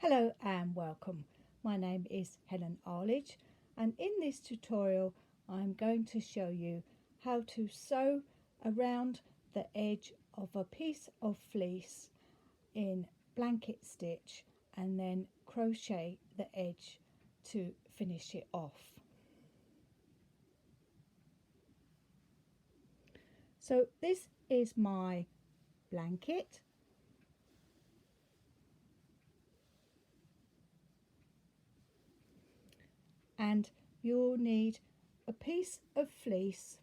Hello and welcome. My name is Helen Arlidge, and in this tutorial I'm going to show you how to sew around the edge of a piece of fleece in blanket stitch and then crochet the edge to finish it off. So this is my blanket. And you'll need a piece of fleece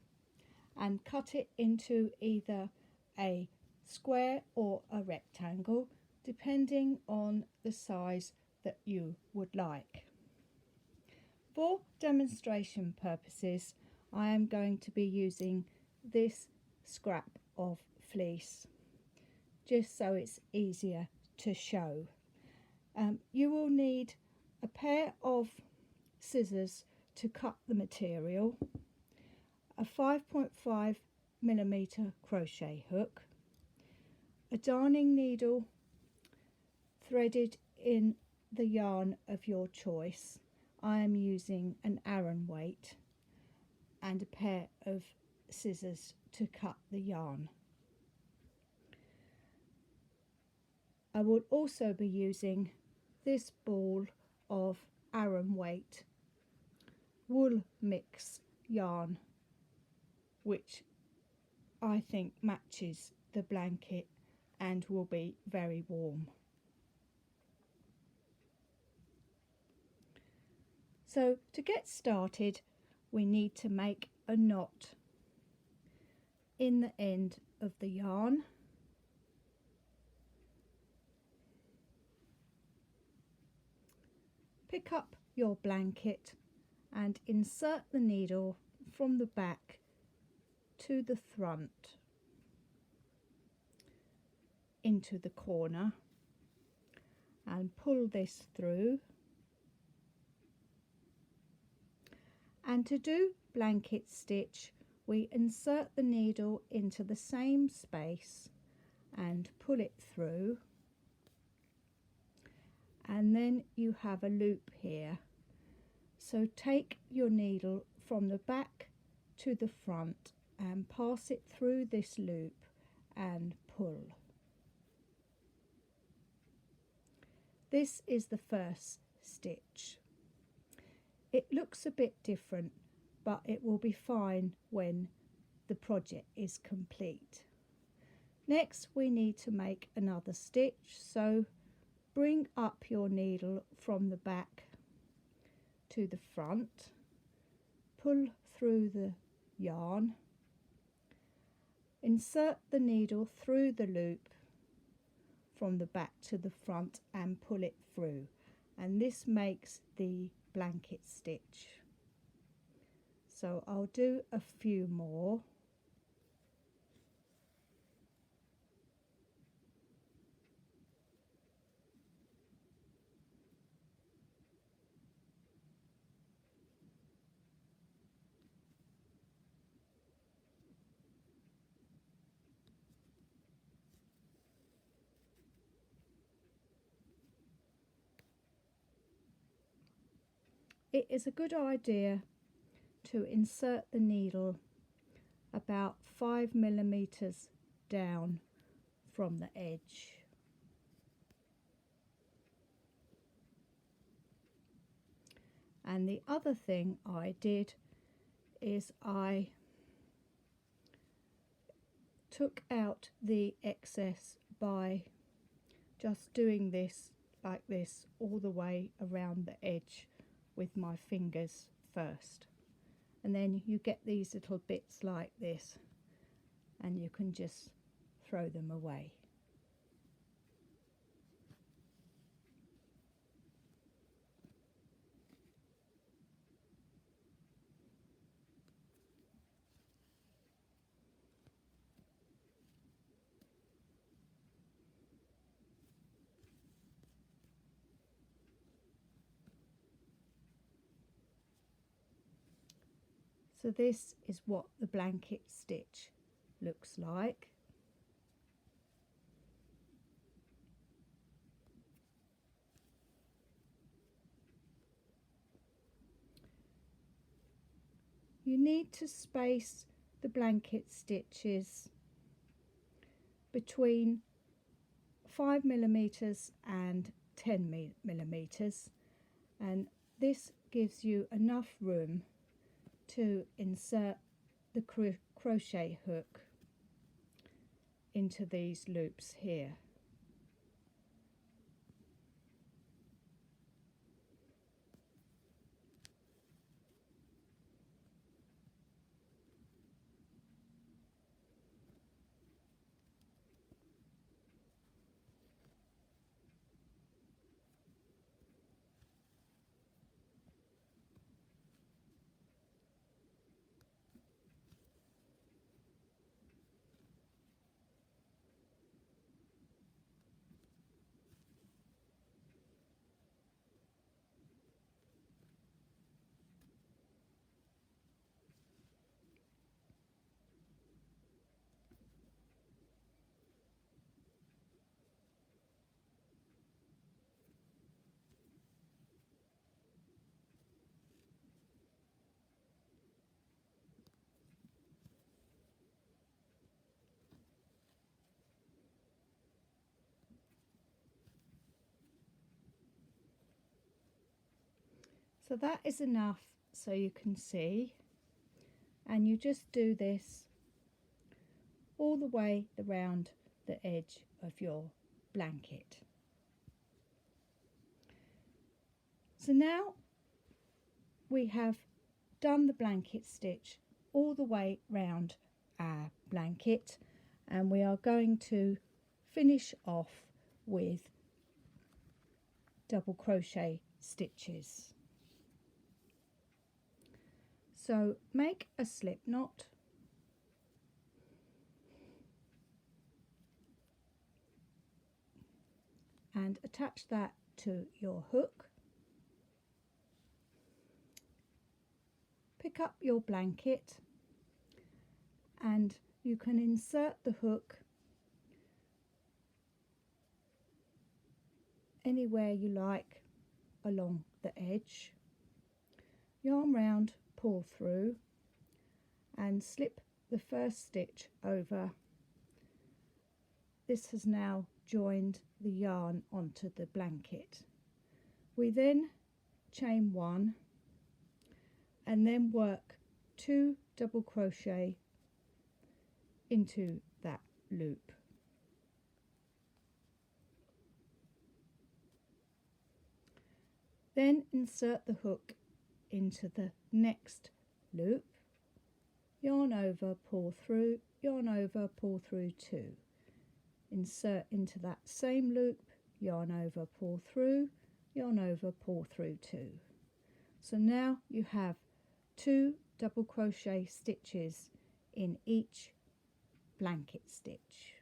and cut it into either a square or a rectangle depending on the size that you would like. For demonstration purposes, I am going to be using this scrap of fleece just so it's easier to show. You will need a pair of scissors to cut the material, a 5.5mm crochet hook, a darning needle threaded in the yarn of your choice. I am using an Aran weight, and a pair of scissors to cut the yarn. I will also be using this ball of Aran weight wool mix yarn, which I think matches the blanket and will be very warm. So to get started, we need to make a knot in the end of the yarn. Pick up your blanket and insert the needle from the back to the front into the corner and pull this through. And to do blanket stitch, we insert the needle into the same space and pull it through, and then you have a loop here. So take your needle from the back to the front and pass it through this loop and pull. This is the first stitch. It looks a bit different, but it will be fine when the project is complete. Next, we need to make another stitch, so bring up your needle from the back to the front, pull through the yarn, insert the needle through the loop from the back to the front and pull it through, and this makes the blanket stitch. So I'll do a few more. It is a good idea to insert the needle about 5mm down from the edge. And the other thing I did is I took out the excess by just doing this like this all the way around the edge with my fingers first, and then you get these little bits like this and you can just throw them away. So this is what the blanket stitch looks like. you need to space the blanket stitches between 5mm and 10mm, and this gives you enough room to insert the crochet hook into these loops here. So that is enough so you can see, and you just do this all the way around the edge of your blanket. So now we have done the blanket stitch all the way round our blanket, and we are going to finish off with double crochet stitches. So make a slip knot and attach that to your hook. Pick up your blanket and you can insert the hook anywhere you like along the edge. Yarn round, pull through and slip the first stitch over. This has now joined the yarn onto the blanket. We then chain 1 and then work 2 double crochet into that loop. Then insert the hook into the next loop, yarn over, pull through, yarn over, pull through 2. Insert into that same loop, yarn over, pull through, yarn over, pull through 2. So now you have 2 double crochet stitches in each blanket stitch.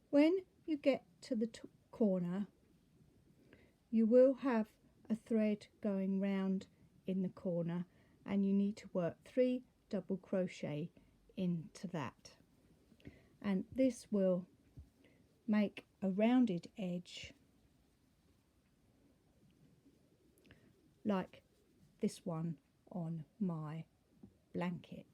When you get to the corner, you will have a thread going round in the corner and you need to work 3 double crochet into that, and this will make a rounded edge like this one on my blanket.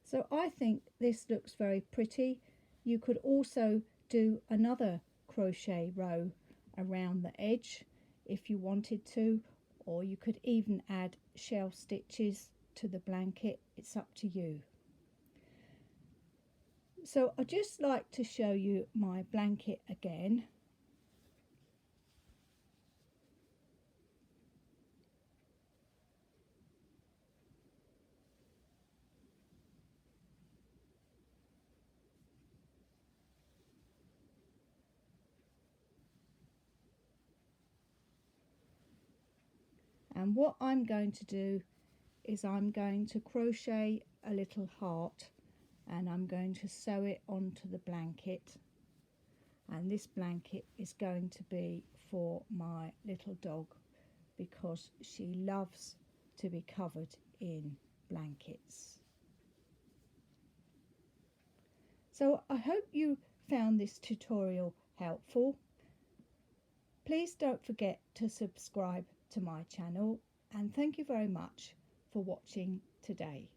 So I think this looks very pretty. you could also do another crochet row around the edge if you wanted to, or you could even add shell stitches to the blanket. It's up to you. So I'd just like to show you my blanket again. And what I'm going to do is I'm going to crochet a little heart and I'm going to sew it onto the blanket, and this blanket is going to be for my little dog because she loves to be covered in blankets. So I hope you found this tutorial helpful. Please don't forget to subscribe to my channel, and thank you very much for watching today.